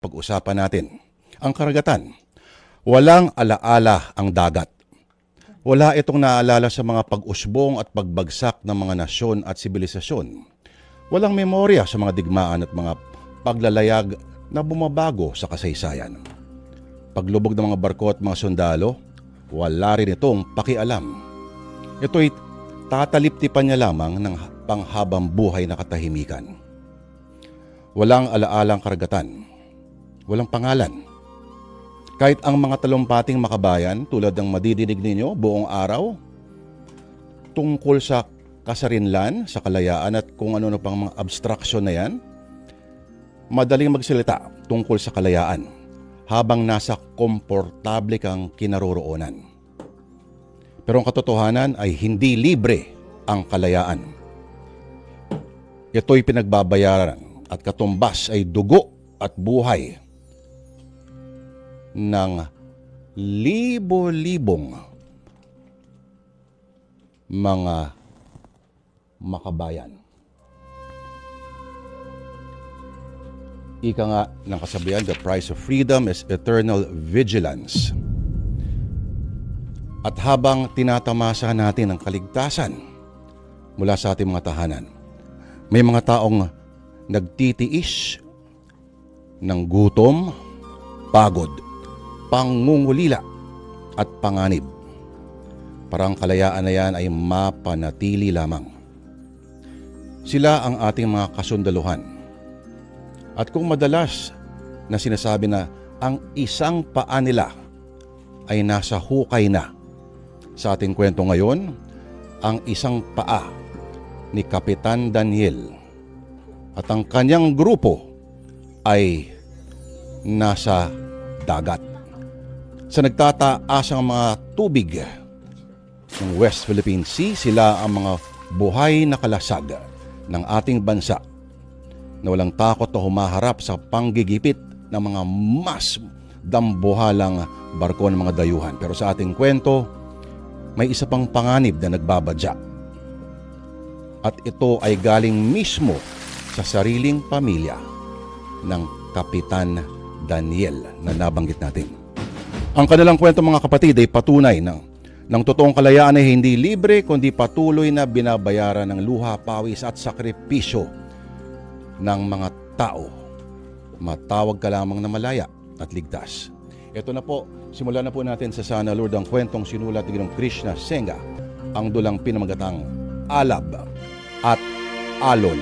Pag-usapan natin ang karagatan. Walang alaala ang dagat. Wala itong naalala sa mga pag-usbong at pagbagsak ng mga nasyon at sibilisasyon. Walang memorya sa mga digmaan at mga paglalayag na bumabago sa kasaysayan. Paglubog ng mga barko at mga sundalo, wala rin itong pakialam. Ito'y tataliptipan niya lamang ng panghabang buhay na katahimikan. Walang alaalang karagatan. Walang pangalan. Kahit ang mga talumpating makabayan tulad ng madidinig ninyo buong araw tungkol sa kasarinlan, sa kalayaan at kung ano pang mga abstraction na yan, madaling magsalita tungkol sa kalayaan habang nasa komportable kang kinaroroonan. Pero ang katotohanan ay hindi libre ang kalayaan. Ito'y pinagbabayaran at katumbas ay dugo at buhay ng libo-libong mga makabayan. Ika nga ng kasabihan, the price of freedom is eternal vigilance. At habang tinatamasa natin ang kaligtasan mula sa ating mga tahanan, may mga taong nagtitiis ng gutom, pagod, pangungulila at panganib. Parang kalayaan na yan ay mapanatili lamang. Sila ang ating mga kasundaluhan. At kung madalas na sinasabi na ang isang paa nila ay nasa hukay na, sa ating kwento ngayon, ang isang paa ni Kapitan Daniel at ang kanyang grupo ay nasa dagat. Sa nagtataasang mga tubig ng West Philippine Sea, sila ang mga buhay na kalasag ng ating bansa na walang takot na humaharap sa panggigipit ng mga mas dambuhalang barko ng mga dayuhan. Pero sa ating kwento, may isa pang panganib na nagbabadya. At ito ay galing mismo sa sariling pamilya ng Kapitan Daniel na nabanggit natin. Ang kanilang kwento, mga kapatid, ay patunay ng totoong kalayaan ay hindi libre kundi patuloy na binabayaran ng luha, pawis at sakripisyo ng mga tao. Matawag ka lamang na malaya at ligtas. Ito na po, simulan na po natin sa Sana Lord ang kwentong sinulat ni Ginoong Krishna Senga, ang dulang pinamagatang Alab at Alon.